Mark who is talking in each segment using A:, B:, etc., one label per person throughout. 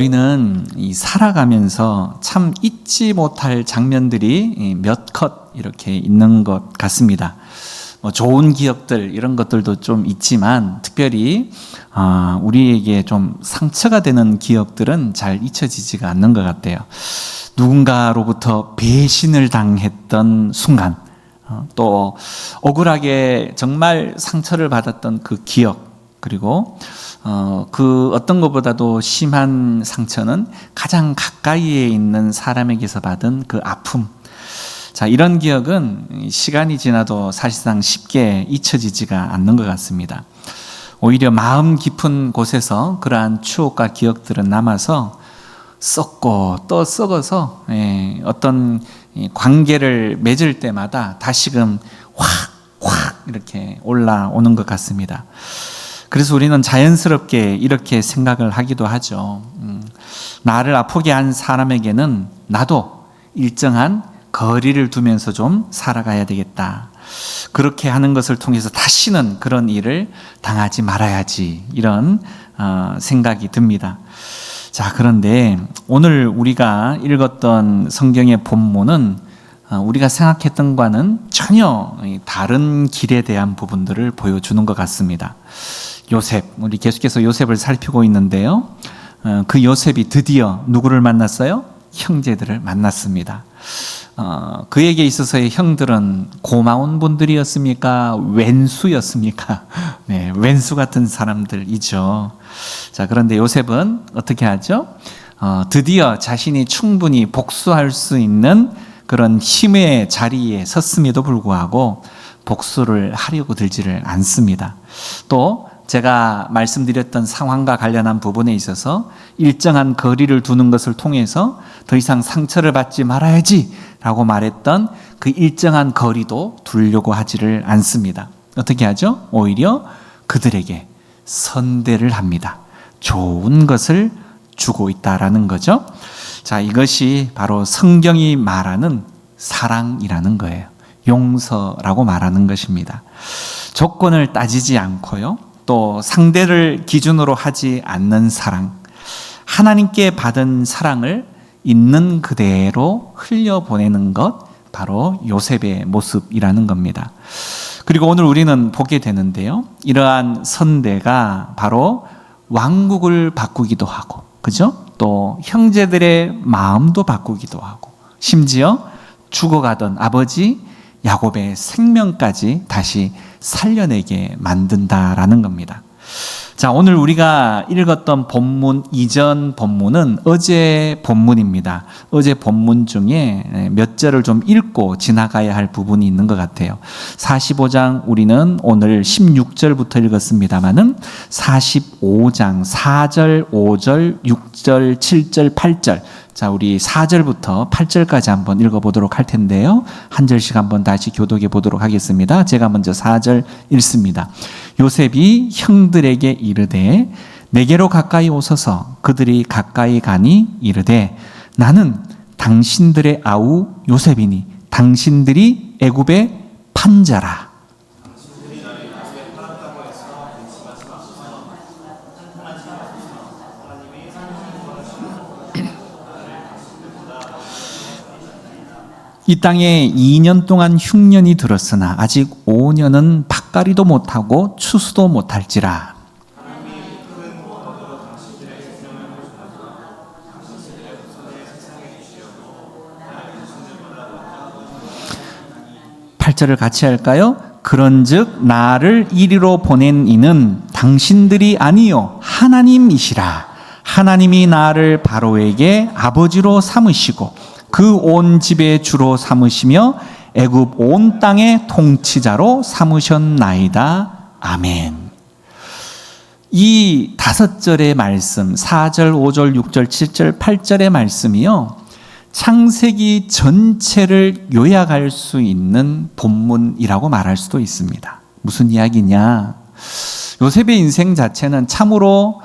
A: 우리는 살아가면서 참 잊지 못할 장면들이 몇 컷 이렇게 있는 것 같습니다. 좋은 기억들 이런 것들도 좀 있지만 특별히 우리에게 좀 상처가 되는 기억들은 잘 잊혀지지가 않는 것 같아요. 누군가로부터 배신을 당했던 순간, 또 억울하게 정말 상처를 받았던 그 기억, 그리고 그 어떤 것보다도 심한 상처는 가장 가까이에 있는 사람에게서 받은 그 아픔. 자, 이런 기억은 시간이 지나도 사실상 쉽게 잊혀지지가 않는 것 같습니다. 오히려 마음 깊은 곳에서 그러한 추억과 기억들은 남아서 썩고 또 썩어서 어떤 관계를 맺을 때마다 다시금 확 이렇게 올라오는 것 같습니다. 그래서 우리는 자연스럽게 이렇게 생각을 하기도 하죠. 나를 아프게 한 사람에게는 나도 일정한 거리를 두면서 좀 살아가야 되겠다. 그렇게 하는 것을 통해서 다시는 그런 일을 당하지 말아야지. 이런 생각이 듭니다. 자, 그런데 오늘 우리가 읽었던 성경의 본문은 우리가 생각했던 것과는 전혀 다른 길에 대한 부분들을 보여주는 것 같습니다. 요셉, 우리 계속해서 요셉을 살피고 있는데요. 그 요셉이 드디어 누구를 만났어요? 형제들을 만났습니다. 그에게 있어서의 형들은 고마운 분들이었습니까? 왼수였습니까? 네, 왼수 같은 사람들이죠. 자, 그런데 요셉은 어떻게 하죠? 드디어 자신이 충분히 복수할 수 있는 그런 힘의 자리에 섰음에도 불구하고 복수를 하려고 들지를 않습니다. 또 제가 말씀드렸던 상황과 관련한 부분에 있어서 일정한 거리를 두는 것을 통해서 더 이상 상처를 받지 말아야지 라고 말했던 그 일정한 거리도 두려고 하지를 않습니다. 어떻게 하죠? 오히려 그들에게 선대를 합니다. 좋은 것을 주고 있다라는 거죠. 자, 이것이 바로 성경이 말하는 사랑이라는 거예요. 용서라고 말하는 것입니다. 조건을 따지지 않고요. 또 상대를 기준으로 하지 않는 사랑, 하나님께 받은 사랑을 있는 그대로 흘려보내는 것, 바로 요셉의 모습이라는 겁니다. 그리고 오늘 우리는 보게 되는데요, 이러한 선대가 바로 왕국을 바꾸기도 하고, 그죠? 또 형제들의 마음도 바꾸기도 하고, 심지어 죽어가던 아버지 야곱의 생명까지 다시 살려내게 만든다라는 겁니다. 자, 오늘 우리가 읽었던 본문 이전 본문은 어제 본문입니다. 어제 본문 중에 몇 절을 좀 읽고 지나가야 할 부분이 있는 것 같아요. 45장 우리는 오늘 16절부터 읽었습니다마는 45장 4절, 5절, 6절, 7절, 8절, 자, 우리 4절부터 8절까지 한번 읽어보도록 할 텐데요. 한 절씩 한번 다시 교독해 보도록 하겠습니다. 제가 먼저 4절 읽습니다. 요셉이 형들에게 이르되 내게로 가까이 오소서. 그들이 가까이 가니 이르되 나는 당신들의 아우 요셉이니 당신들이 애굽의 판자라. 이 땅에 2년 동안 흉년이 들었으나 아직 5년은 밭갈이도 못하고 추수도 못할지라. 8절을 같이 할까요? 그런즉 나를 이리로 보낸 이는 당신들이 아니요 하나님이시라. 하나님이 나를 바로에게 아버지로 삼으시고 그 온 집의 주로 삼으시며 애굽 온 땅의 통치자로 삼으셨나이다. 아멘. 이 5절의 말씀, 4절, 5절, 6절, 7절, 8절의 말씀이요, 창세기 전체를 요약할 수 있는 본문이라고 말할 수도 있습니다. 무슨 이야기냐? 요셉의 인생 자체는 참으로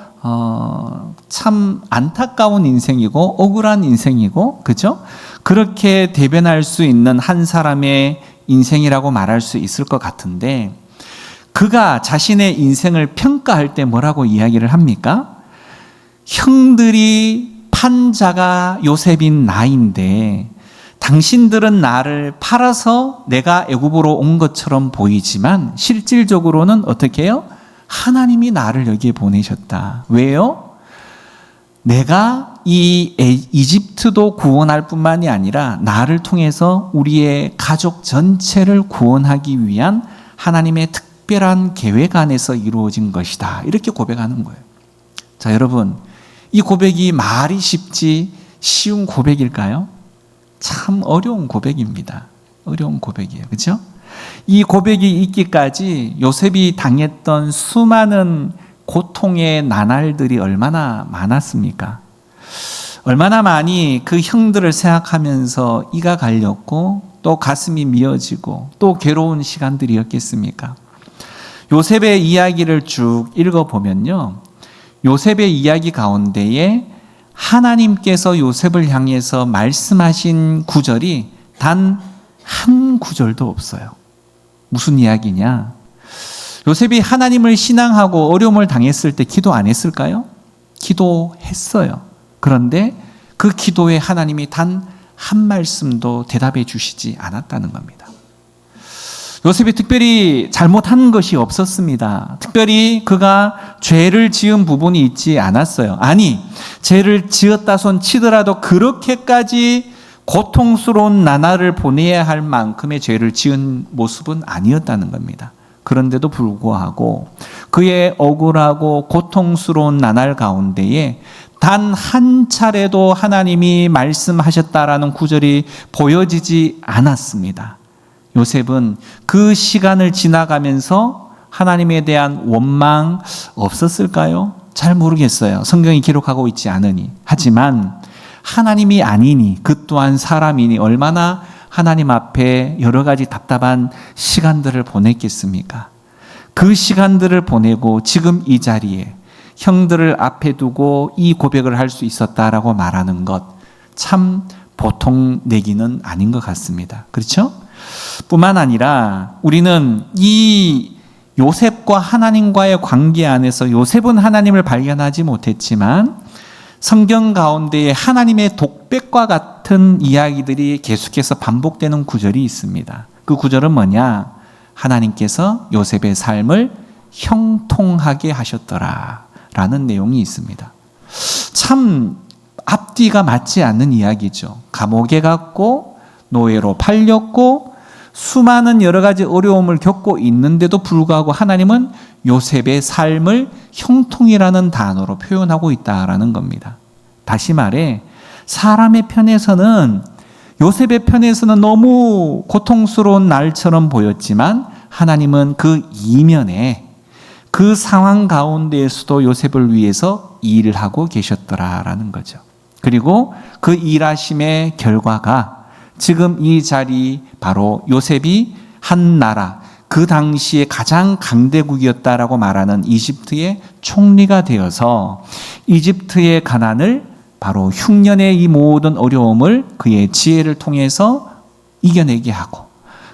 A: 참 안타까운 인생이고 억울한 인생이고, 그죠? 그렇게 대변할 수 있는 한 사람의 인생이라고 말할 수 있을 것 같은데, 그가 자신의 인생을 평가할 때 뭐라고 이야기를 합니까? 형들이 판 자가 요셉인 나인데 당신들은 나를 팔아서 내가 애굽으로 온 것처럼 보이지만 실질적으로는 어떻게 해요? 하나님이 나를 여기에 보내셨다. 왜요? 내가 이 이집트도 구원할 뿐만이 아니라 나를 통해서 우리의 가족 전체를 구원하기 위한 하나님의 특별한 계획 안에서 이루어진 것이다. 이렇게 고백하는 거예요. 자, 여러분, 이 고백이 말이 쉽지 쉬운 고백일까요? 참 어려운 고백입니다. 어려운 고백이에요. 그렇죠? 이 고백이 있기까지 요셉이 당했던 수많은 고통의 나날들이 얼마나 많았습니까? 얼마나 많이 그 형들을 생각하면서 이가 갈렸고 또 가슴이 미어지고 또 괴로운 시간들이었겠습니까? 요셉의 이야기를 쭉 읽어보면요, 요셉의 이야기 가운데에 하나님께서 요셉을 향해서 말씀하신 구절이 단 한 구절도 없어요. 무슨 이야기냐? 요셉이 하나님을 신앙하고 어려움을 당했을 때 기도 안 했을까요? 기도했어요. 그런데 그 기도에 하나님이 단 한 말씀도 대답해 주시지 않았다는 겁니다. 요셉이 특별히 잘못한 것이 없었습니다. 특별히 그가 죄를 지은 부분이 있지 않았어요. 아니, 죄를 지었다 손 치더라도 그렇게까지 고통스러운 나날을 보내야 할 만큼의 죄를 지은 모습은 아니었다는 겁니다. 그런데도 불구하고 그의 억울하고 고통스러운 나날 가운데에 단 한 차례도 하나님이 말씀하셨다라는 구절이 보여지지 않았습니다. 요셉은 그 시간을 지나가면서 하나님에 대한 원망 없었을까요? 잘 모르겠어요. 성경이 기록하고 있지 않으니. 하지만 하나님이 아니니 그 또한 사람이니 얼마나 하나님 앞에 여러 가지 답답한 시간들을 보냈겠습니까? 그 시간들을 보내고 지금 이 자리에 형들을 앞에 두고 이 고백을 할 수 있었다라고 말하는 것 참 보통 내기는 아닌 것 같습니다. 그렇죠? 뿐만 아니라 우리는 이 요셉과 하나님과의 관계 안에서 요셉은 하나님을 발견하지 못했지만 성경 가운데에 하나님의 독백과 같은 이야기들이 계속해서 반복되는 구절이 있습니다. 그 구절은 뭐냐? 하나님께서 요셉의 삶을 형통하게 하셨더라 라는 내용이 있습니다. 참 앞뒤가 맞지 않는 이야기죠. 감옥에 갔고 노예로 팔렸고 수많은 여러 가지 어려움을 겪고 있는데도 불구하고 하나님은 요셉의 삶을 형통이라는 단어로 표현하고 있다라는 겁니다. 다시 말해 사람의 편에서는 요셉의 편에서는 너무 고통스러운 날처럼 보였지만 하나님은 그 이면에 그 상황 가운데에서도 요셉을 위해서 일을 하고 계셨더라라는 거죠. 그리고 그 일하심의 결과가 지금 이 자리 바로 요셉이 한 나라 그 당시에 가장 강대국이었다라고 말하는 이집트의 총리가 되어서 이집트의 가난을 바로 흉년의 이 모든 어려움을 그의 지혜를 통해서 이겨내게 하고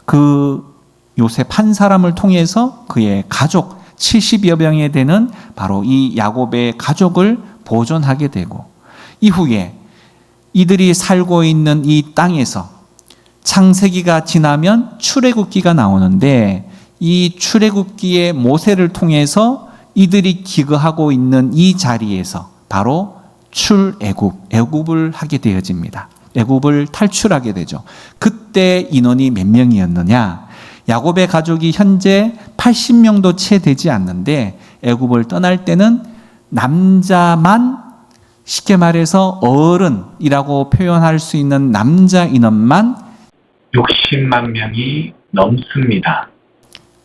A: 그 요셉 한 사람을 통해서 그의 가족 70여 명에 되는 바로 이 야곱의 가족을 보존하게 되고 이후에 이들이 살고 있는 이 땅에서 창세기가 지나면 출애굽기가 나오는데 이 출애굽기의 모세를 통해서 이들이 기거하고 있는 이 자리에서 바로 애굽을 하게 되어집니다. 애굽을 탈출하게 되죠. 그때 인원이 몇 명이었느냐? 야곱의 가족이 현재 80명도 채 되지 않는데 애굽을 떠날 때는 남자만 쉽게 말해서 어른이라고 표현할 수 있는 남자 인원만
B: 60만 명이 넘습니다.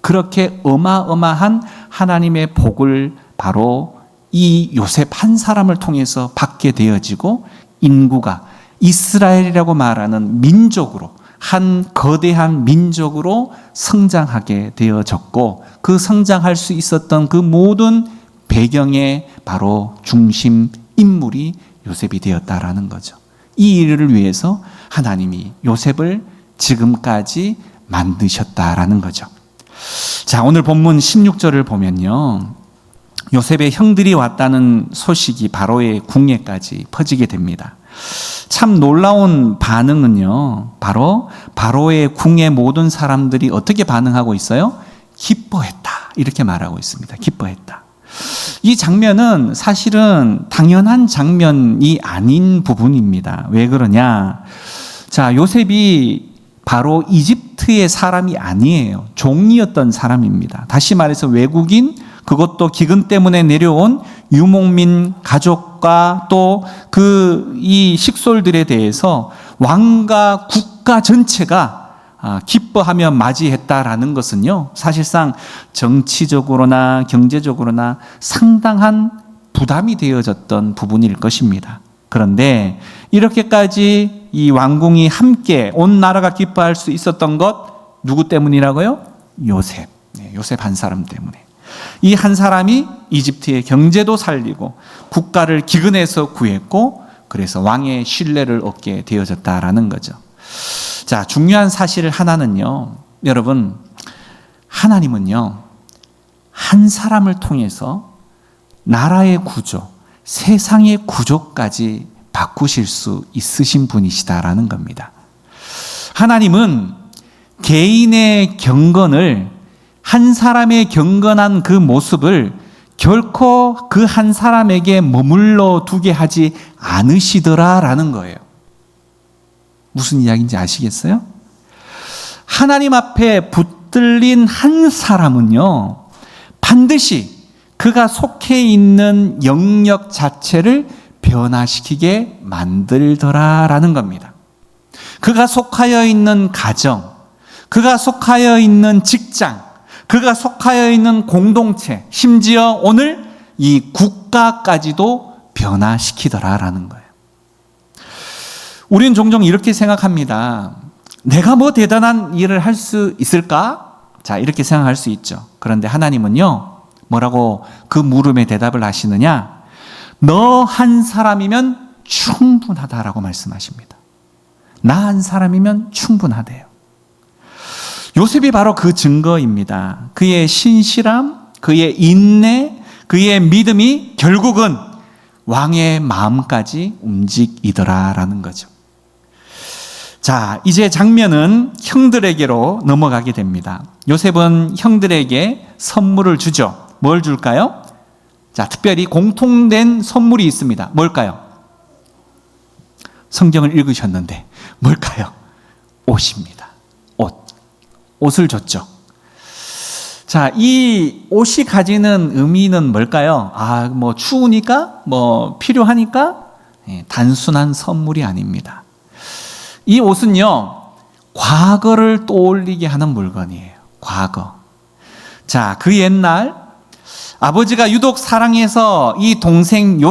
A: 그렇게 어마어마한 하나님의 복을 바로 이 요셉 한 사람을 통해서 받게 되어지고 인구가 이스라엘이라고 말하는 민족으로 한 거대한 민족으로 성장하게 되어졌고 그 성장할 수 있었던 그 모든 배경의 바로 중심 인물이 요셉이 되었다라는 거죠. 이 일을 위해서 하나님이 요셉을 지금까지 만드셨다라는 거죠. 자, 오늘 본문 16절을 보면요. 요셉의 형들이 왔다는 소식이 바로의 궁예까지 퍼지게 됩니다. 참 놀라운 반응은요, 바로 바로의 궁의 모든 사람들이 어떻게 반응하고 있어요? 기뻐했다, 이렇게 말하고 있습니다. 기뻐했다. 이 장면은 사실은 당연한 장면이 아닌 부분입니다. 왜 그러냐? 자, 요셉이 바로 이집트의 사람이 아니에요. 종이었던 사람입니다. 다시 말해서 외국인, 그것도 기근 때문에 내려온 유목민 가족과 또 이 식솔들에 대해서 왕과 국가 전체가 기뻐하며 맞이했다라는 것은요, 사실상 정치적으로나 경제적으로나 상당한 부담이 되어졌던 부분일 것입니다. 그런데 이렇게까지 이 왕궁이 함께 온 나라가 기뻐할 수 있었던 것 누구 때문이라고요? 요셉. 요셉 한 사람 때문에. 이 한 사람이 이집트의 경제도 살리고 국가를 기근에서 구했고 그래서 왕의 신뢰를 얻게 되어졌다라는 거죠. 자, 중요한 사실 하나는요, 여러분, 하나님은요, 한 사람을 통해서 나라의 구조, 세상의 구조까지 바꾸실 수 있으신 분이시다라는 겁니다. 하나님은 개인의 경건을, 한 사람의 경건한 그 모습을 결코 그 한 사람에게 머물러 두게 하지 않으시더라라는 거예요. 무슨 이야기인지 아시겠어요? 하나님 앞에 붙들린 한 사람은요, 반드시 그가 속해 있는 영역 자체를 변화시키게 만들더라라는 겁니다. 그가 속하여 있는 가정, 그가 속하여 있는 직장, 그가 속하여 있는 공동체, 심지어 오늘 이 국가까지도 변화시키더라라는 거예요. 우리는 종종 이렇게 생각합니다. 내가 뭐 대단한 일을 할 수 있을까? 자, 이렇게 생각할 수 있죠. 그런데 하나님은요, 뭐라고 그 물음에 대답을 하시느냐? 너 한 사람이면 충분하다라고 말씀하십니다. 나 한 사람이면 충분하대요. 요셉이 바로 그 증거입니다. 그의 신실함, 그의 인내, 그의 믿음이 결국은 왕의 마음까지 움직이더라라는 거죠. 자, 이제 장면은 형들에게로 넘어가게 됩니다. 요셉은 형들에게 선물을 주죠. 뭘 줄까요? 자, 특별히 공통된 선물이 있습니다. 뭘까요? 성경을 읽으셨는데 뭘까요? 옷입니다. 옷을 줬죠. 자, 이 옷이 가지는 의미는 뭘까요? 뭐 추우니까, 뭐 필요하니까? 단순한 선물이 아닙니다. 이 옷은요, 과거를 떠올리게 하는 물건이에요. 과거. 자, 그 옛날 아버지가 유독 사랑해서 이 동생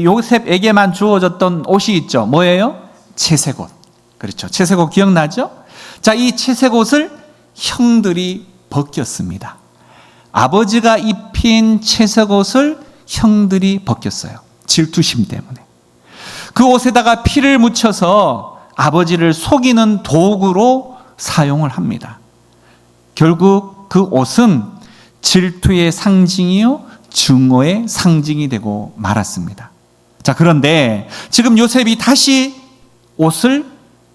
A: 요셉에게만 주어졌던 옷이 있죠. 뭐예요? 채색옷. 그렇죠. 채색옷 기억나죠? 자, 이 채색옷을 형들이 벗겼습니다. 아버지가 입힌 채색옷을 형들이 벗겼어요. 질투심 때문에. 그 옷에다가 피를 묻혀서 아버지를 속이는 도구로 사용을 합니다. 결국 그 옷은 질투의 상징이요, 증오의 상징이 되고 말았습니다. 자, 그런데 지금 요셉이 다시 옷을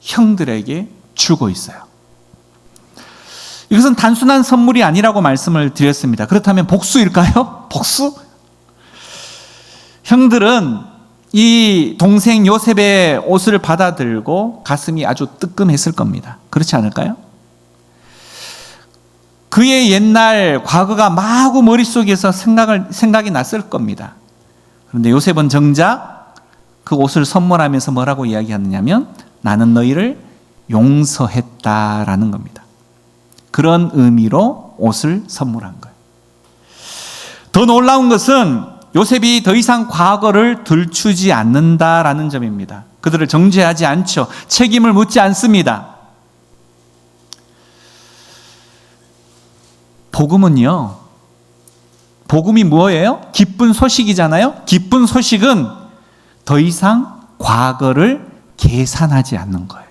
A: 형들에게 주고 있어요. 이것은 단순한 선물이 아니라고 말씀을 드렸습니다. 그렇다면 복수일까요? 복수? 형들은 이 동생 요셉의 옷을 받아들고 가슴이 아주 뜨끔했을 겁니다. 그렇지 않을까요? 그의 옛날 과거가 마구 머릿속에서 생각이 났을 겁니다. 그런데 요셉은 정작 그 옷을 선물하면서 뭐라고 이야기하느냐면 나는 너희를 용서했다라는 겁니다. 그런 의미로 옷을 선물한 거예요. 더 놀라운 것은 요셉이 더 이상 과거를 들추지 않는다라는 점입니다. 그들을 정죄하지 않죠. 책임을 묻지 않습니다. 복음은요, 복음이 뭐예요? 기쁜 소식이잖아요. 기쁜 소식은 더 이상 과거를 계산하지 않는 거예요.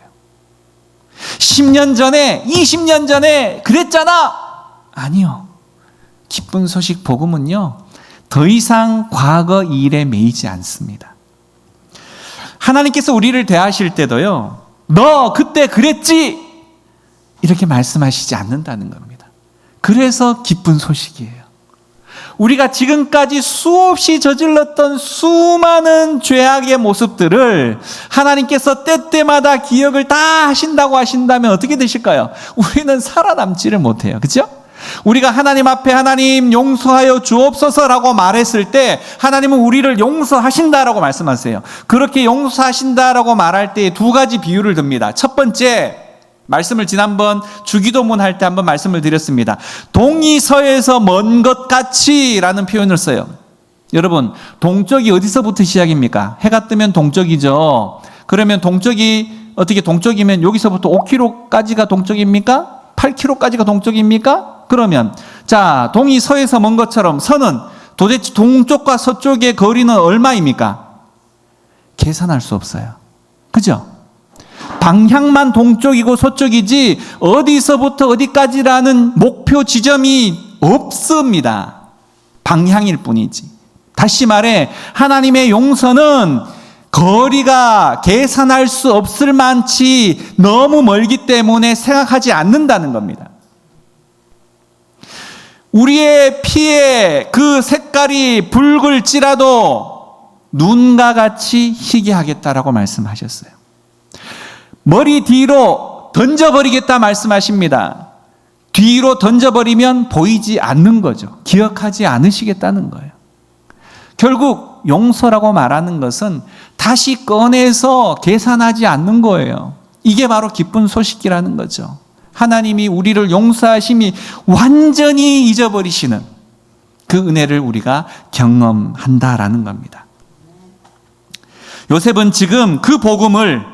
A: 10년 전에, 20년 전에 그랬잖아. 아니요. 기쁜 소식 복음은요, 더 이상 과거 일에 매이지 않습니다. 하나님께서 우리를 대하실 때도요, 너 그때 그랬지! 이렇게 말씀하시지 않는다는 겁니다. 그래서 기쁜 소식이에요. 우리가 지금까지 수없이 저질렀던 수많은 죄악의 모습들을 하나님께서 때때마다 기억을 다 하신다고 하신다면 어떻게 되실까요? 우리는 살아남지를 못해요. 그렇죠? 우리가 하나님 앞에 하나님 용서하여 주옵소서라고 말했을 때 하나님은 우리를 용서하신다라고 말씀하세요. 그렇게 용서하신다라고 말할 때 두 가지 비유를 듭니다. 첫 번째, 말씀을 지난번 주기도문 할 때 한번 말씀을 드렸습니다. 동이 서에서 먼 것 같이 라는 표현을 써요. 여러분, 동쪽이 어디서부터 시작입니까? 해가 뜨면 동쪽이죠. 그러면 동쪽이 어떻게 동쪽이면 여기서부터 5km까지가 동쪽입니까? 8km까지가 동쪽입니까? 그러면 자, 동이 서에서 먼 것처럼 서는 도대체 동쪽과 서쪽의 거리는 얼마입니까? 계산할 수 없어요. 그죠? 방향만 동쪽이고 서쪽이지 어디서부터 어디까지라는 목표 지점이 없습니다. 방향일 뿐이지. 다시 말해 하나님의 용서는 거리가 계산할 수 없을 만치 너무 멀기 때문에 생각하지 않는다는 겁니다. 우리의 피의 그 색깔이 붉을지라도 눈과 같이 희게 하겠다라고 말씀하셨어요. 머리 뒤로 던져버리겠다 말씀하십니다. 뒤로 던져버리면 보이지 않는 거죠. 기억하지 않으시겠다는 거예요. 결국 용서라고 말하는 것은 다시 꺼내서 계산하지 않는 거예요. 이게 바로 기쁜 소식이라는 거죠. 하나님이 우리를 용서하심이 완전히 잊어버리시는 그 은혜를 우리가 경험한다라는 겁니다. 요셉은 지금 그 복음을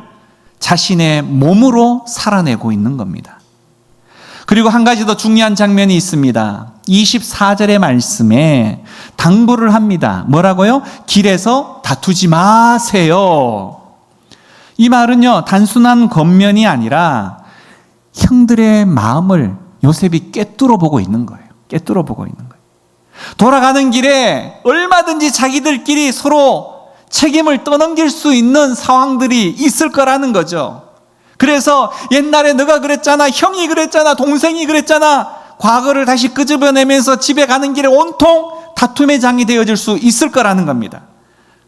A: 자신의 몸으로 살아내고 있는 겁니다. 그리고 한 가지 더 중요한 장면이 있습니다. 24절의 말씀에 당부를 합니다. 뭐라고요? 길에서 다투지 마세요. 이 말은요, 단순한 겉면이 아니라 형들의 마음을 요셉이 꿰뚫어 보고 있는 거예요. 꿰뚫어 보고 있는 거예요. 돌아가는 길에 얼마든지 자기들끼리 서로 책임을 떠넘길 수 있는 상황들이 있을 거라는 거죠. 그래서 옛날에 너가 그랬잖아, 형이 그랬잖아, 동생이 그랬잖아, 과거를 다시 끄집어내면서 집에 가는 길에 온통 다툼의 장이 되어질 수 있을 거라는 겁니다.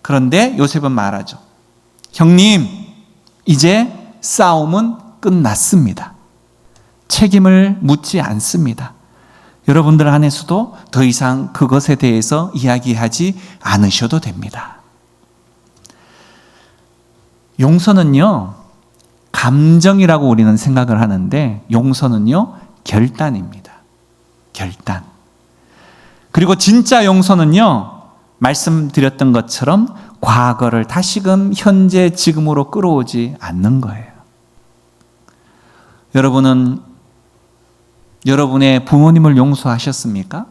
A: 그런데 요셉은 말하죠. 형님, 이제 싸움은 끝났습니다. 책임을 묻지 않습니다. 여러분들 안에서도 더 이상 그것에 대해서 이야기하지 않으셔도 됩니다. 용서는요, 감정이라고 우리는 생각을 하는데 용서는요, 결단입니다. 결단. 그리고 진짜 용서는요, 말씀드렸던 것처럼 과거를 다시금 현재 지금으로 끌어오지 않는 거예요. 여러분은 여러분의 부모님을 용서하셨습니까?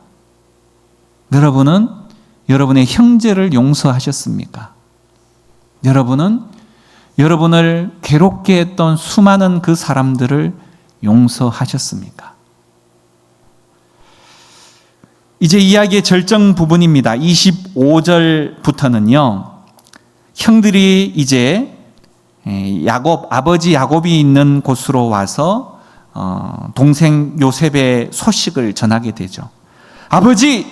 A: 여러분은 여러분의 형제를 용서하셨습니까? 여러분은 여러분을 괴롭게 했던 수많은 그 사람들을 용서하셨습니까? 이제 이야기의 절정 부분입니다. 25절부터는요, 형들이 이제 아버지 야곱이 있는 곳으로 와서 동생 요셉의 소식을 전하게 되죠. 아버지,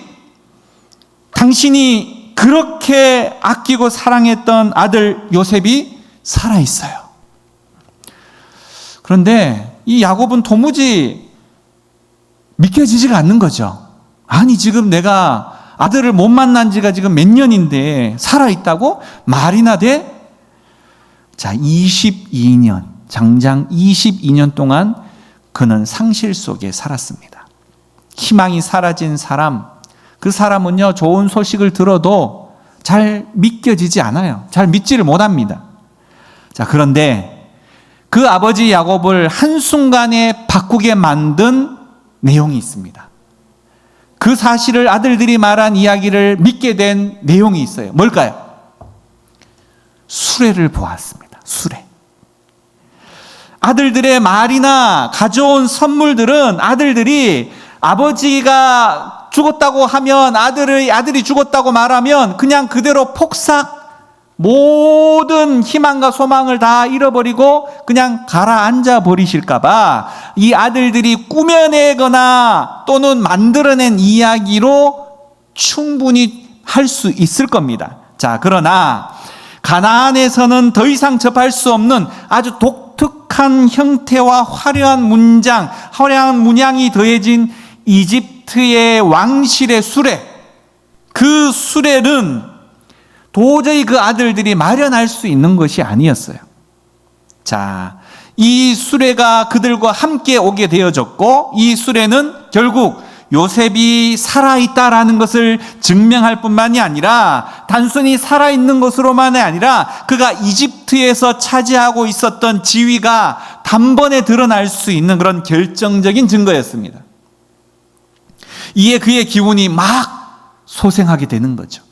A: 당신이 그렇게 아끼고 사랑했던 아들 요셉이 살아있어요. 그런데 이 야곱은 도무지 믿겨지지가 않는 거죠. 아니, 지금 내가 아들을 못 만난 지가 지금 몇 년인데 살아있다고? 말이나 돼? 자, 22년, 장장 22년 동안 그는 상실 속에 살았습니다. 희망이 사라진 사람, 그 사람은요, 좋은 소식을 들어도 잘 믿겨지지 않아요. 잘 믿지를 못합니다. 자, 그런데 그 아버지 야곱을 한순간에 바꾸게 만든 내용이 있습니다. 그 사실을 아들들이 말한 이야기를 믿게 된 내용이 있어요. 뭘까요? 수레를 보았습니다. 수레. 아들들의 말이나 가져온 선물들은 아들들이 아버지가 죽었다고 하면 아들이 죽었다고 말하면 그냥 그대로 폭삭 모든 희망과 소망을 다 잃어버리고 그냥 가라앉아 버리실까봐 이 아들들이 꾸며내거나 또는 만들어낸 이야기로 충분히 할 수 있을 겁니다. 자, 그러나 가나안에서는 더 이상 접할 수 없는 아주 독특한 형태와 화려한 문양이 더해진 이집트의 왕실의 수레, 그 수레는 도저히 그 아들들이 마련할 수 있는 것이 아니었어요. 자, 이 수레가 그들과 함께 오게 되어졌고, 이 수레는 결국 요셉이 살아있다라는 것을 증명할 뿐만이 아니라 단순히 살아있는 것으로만이 아니라 그가 이집트에서 차지하고 있었던 지위가 단번에 드러날 수 있는 그런 결정적인 증거였습니다. 이에 그의 기운이 막 소생하게 되는 거죠.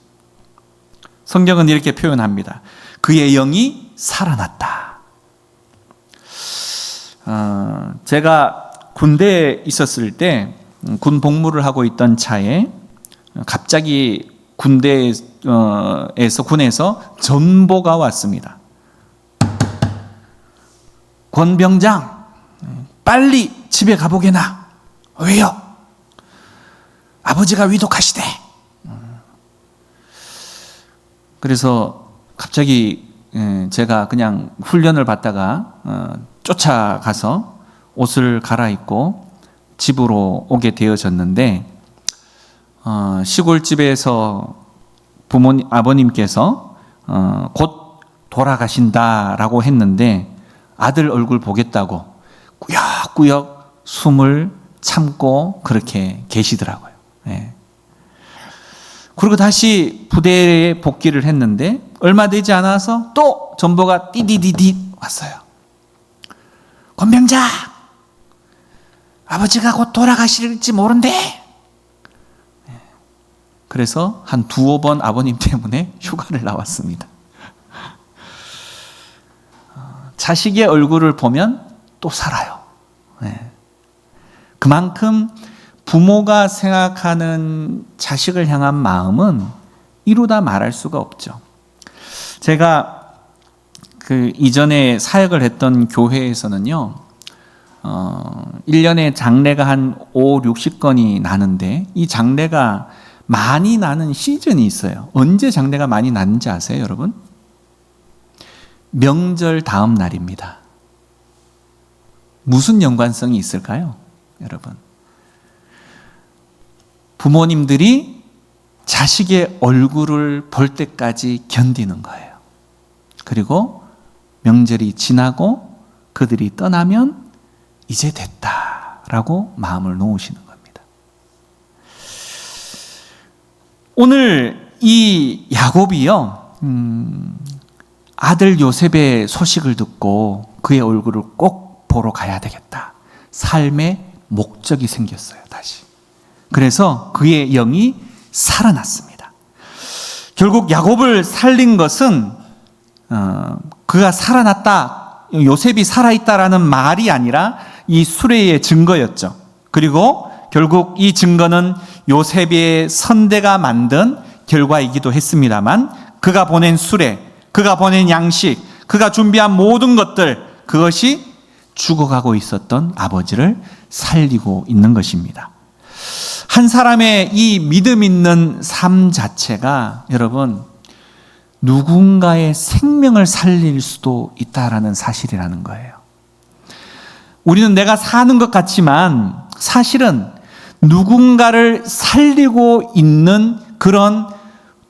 A: 성경은 이렇게 표현합니다. 그의 영이 살아났다. 제가 군대에 있었을 때 군 복무를 하고 있던 차에 갑자기 군에서 전보가 왔습니다. 권 병장, 빨리 집에 가보게나. 왜요? 아버지가 위독하시대. 그래서 갑자기 제가 그냥 훈련을 받다가 쫓아가서 옷을 갈아입고 집으로 오게 되어졌는데, 시골집에서 아버님께서 곧 돌아가신다라고 했는데 아들 얼굴 보겠다고 꾸역꾸역 숨을 참고 그렇게 계시더라고요. 네. 그리고 다시 부대에 복귀를 했는데 얼마 되지 않아서 또 전보가 띠디디디 왔어요. 권병장, 아버지가 곧 돌아가실지 모른대. 그래서 한 두어 번 아버님 때문에 휴가를 나왔습니다. 자식의 얼굴을 보면 또 살아요. 그만큼 부모가 생각하는 자식을 향한 마음은 이루다 말할 수가 없죠. 제가 이전에 사역을 했던 교회에서는요, 1년에 장례가 한 50-60건이 나는데 이 장례가 많이 나는 시즌이 있어요. 언제 장례가 많이 나는지 아세요, 여러분? 명절 다음 날입니다. 무슨 연관성이 있을까요, 여러분? 부모님들이 자식의 얼굴을 볼 때까지 견디는 거예요. 그리고 명절이 지나고 그들이 떠나면 이제 됐다라고 마음을 놓으시는 겁니다. 오늘 이 야곱이요, 아들 요셉의 소식을 듣고 그의 얼굴을 꼭 보러 가야 되겠다. 삶의 목적이 생겼어요, 다시. 그래서 그의 영이 살아났습니다. 결국 야곱을 살린 것은 그가 살아났다, 요셉이 살아있다라는 말이 아니라 이 수레의 증거였죠. 그리고 결국 이 증거는 요셉의 선대가 만든 결과이기도 했습니다만, 그가 보낸 수레, 그가 보낸 양식, 그가 준비한 모든 것들, 그것이 죽어가고 있었던 아버지를 살리고 있는 것입니다. 한 사람의 이 믿음 있는 삶 자체가 여러분 누군가의 생명을 살릴 수도 있다라는 사실이라는 거예요. 우리는 내가 사는 것 같지만 사실은 누군가를 살리고 있는 그런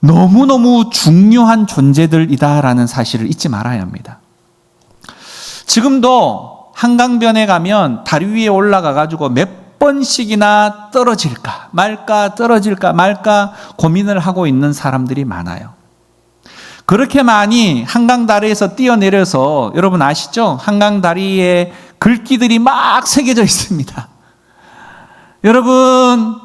A: 너무너무 중요한 존재들이다라는 사실을 잊지 말아야 합니다. 지금도 한강변에 가면 다리 위에 올라가 가지고 몇 번씩이나 떨어질까 말까 고민을 하고 있는 사람들이 많아요. 그렇게 많이 한강 다리에서 뛰어내려서, 여러분 아시죠? 한강 다리에 글귀들이 막 새겨져 있습니다. 여러분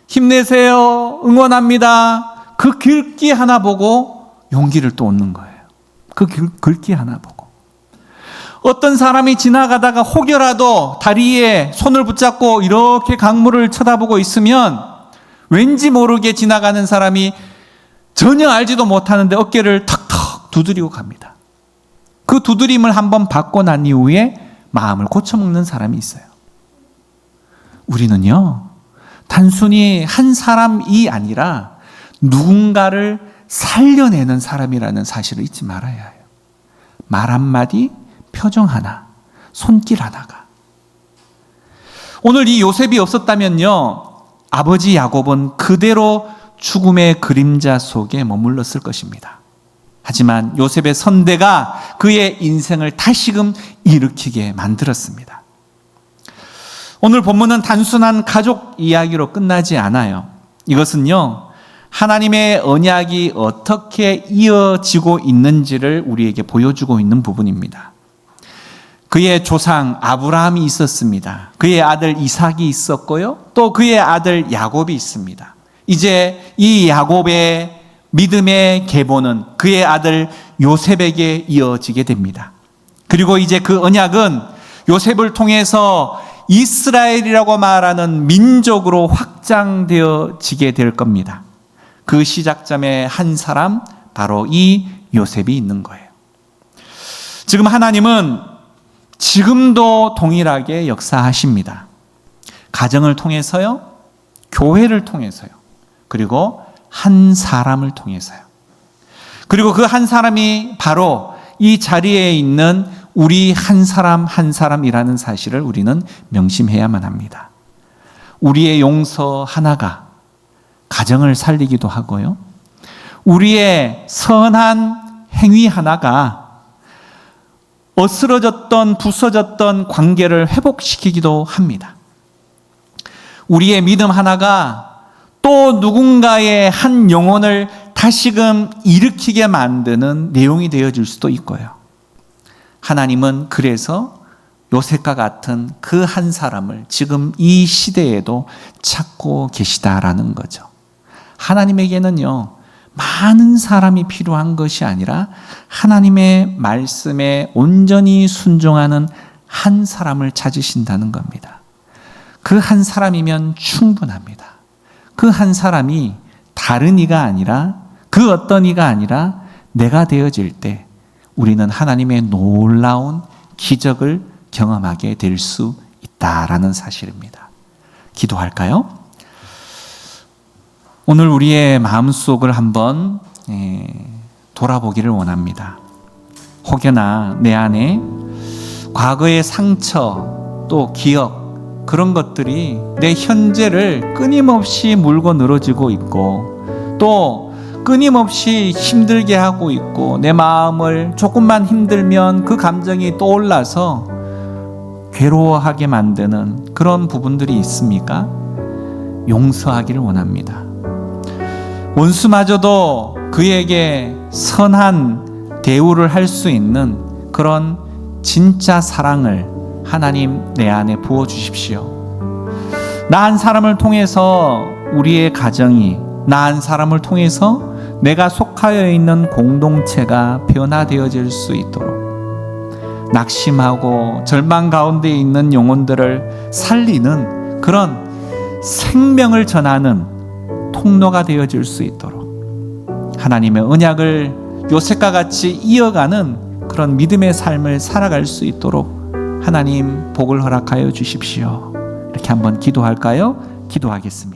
A: 힘내세요, 응원합니다. 그 글귀 하나 보고 용기를 또 얻는 거예요. 그 글귀 하나 보고. 어떤 사람이 지나가다가 혹여라도 다리에 손을 붙잡고 이렇게 강물을 쳐다보고 있으면 왠지 모르게 지나가는 사람이 전혀 알지도 못하는데 어깨를 턱턱 두드리고 갑니다. 그 두드림을 한번 받고 난 이후에 마음을 고쳐먹는 사람이 있어요. 우리는요, 단순히 한 사람이 아니라 누군가를 살려내는 사람이라는 사실을 잊지 말아야 해요. 말 한마디, 표정 하나, 손길 하나가. 오늘 이 요셉이 없었다면요, 아버지 야곱은 그대로 죽음의 그림자 속에 머물렀을 것입니다. 하지만 요셉의 선대가 그의 인생을 다시금 일으키게 만들었습니다. 오늘 본문은 단순한 가족 이야기로 끝나지 않아요. 이것은요, 하나님의 언약이 어떻게 이어지고 있는지를 우리에게 보여주고 있는 부분입니다. 그의 조상 아브라함이 있었습니다. 그의 아들 이삭이 있었고요. 또 그의 아들 야곱이 있습니다. 이제 이 야곱의 믿음의 계보는 그의 아들 요셉에게 이어지게 됩니다. 그리고 이제 그 언약은 요셉을 통해서 이스라엘이라고 말하는 민족으로 확장되어지게 될 겁니다. 그 시작점에 한 사람, 바로 이 요셉이 있는 거예요. 지금 하나님은 지금도 동일하게 역사하십니다. 가정을 통해서요, 교회를 통해서요, 그리고 한 사람을 통해서요. 그리고 그 한 사람이 바로 이 자리에 있는 우리 한 사람 한 사람이라는 사실을 우리는 명심해야만 합니다. 우리의 용서 하나가 가정을 살리기도 하고요, 우리의 선한 행위 하나가 어스러졌던 부서졌던 관계를 회복시키기도 합니다. 우리의 믿음 하나가 또 누군가의 한 영혼을 다시금 일으키게 만드는 내용이 되어질 수도 있고요. 하나님은 그래서 요셉과 같은 그 한 사람을 지금 이 시대에도 찾고 계시다라는 거죠. 하나님에게는요, 많은 사람이 필요한 것이 아니라 하나님의 말씀에 온전히 순종하는 한 사람을 찾으신다는 겁니다. 그 한 사람이면 충분합니다. 그 한 사람이 다른 이가 아니라, 그 어떤 이가 아니라 내가 되어질 때 우리는 하나님의 놀라운 기적을 경험하게 될 수 있다라는 사실입니다. 기도할까요? 오늘 우리의 마음속을 한번 돌아보기를 원합니다. 혹여나 내 안에 과거의 상처, 또 기억, 그런 것들이 내 현재를 끊임없이 물고 늘어지고 있고, 또 끊임없이 힘들게 하고 있고, 내 마음을 조금만 힘들면 그 감정이 떠올라서 괴로워하게 만드는 그런 부분들이 있습니까? 용서하기를 원합니다. 원수마저도 그에게 선한 대우를 할 수 있는 그런 진짜 사랑을 하나님 내 안에 부어주십시오. 나 한 사람을 통해서 우리의 가정이, 나 한 사람을 통해서 내가 속하여 있는 공동체가 변화되어질 수 있도록, 낙심하고 절망 가운데 있는 영혼들을 살리는 그런 생명을 전하는 통로가 되어질 수 있도록, 하나님의 언약을 요셉과 같이 이어가는 그런 믿음의 삶을 살아갈 수 있도록 하나님 복을 허락하여 주십시오. 이렇게 한번 기도할까요? 기도하겠습니다.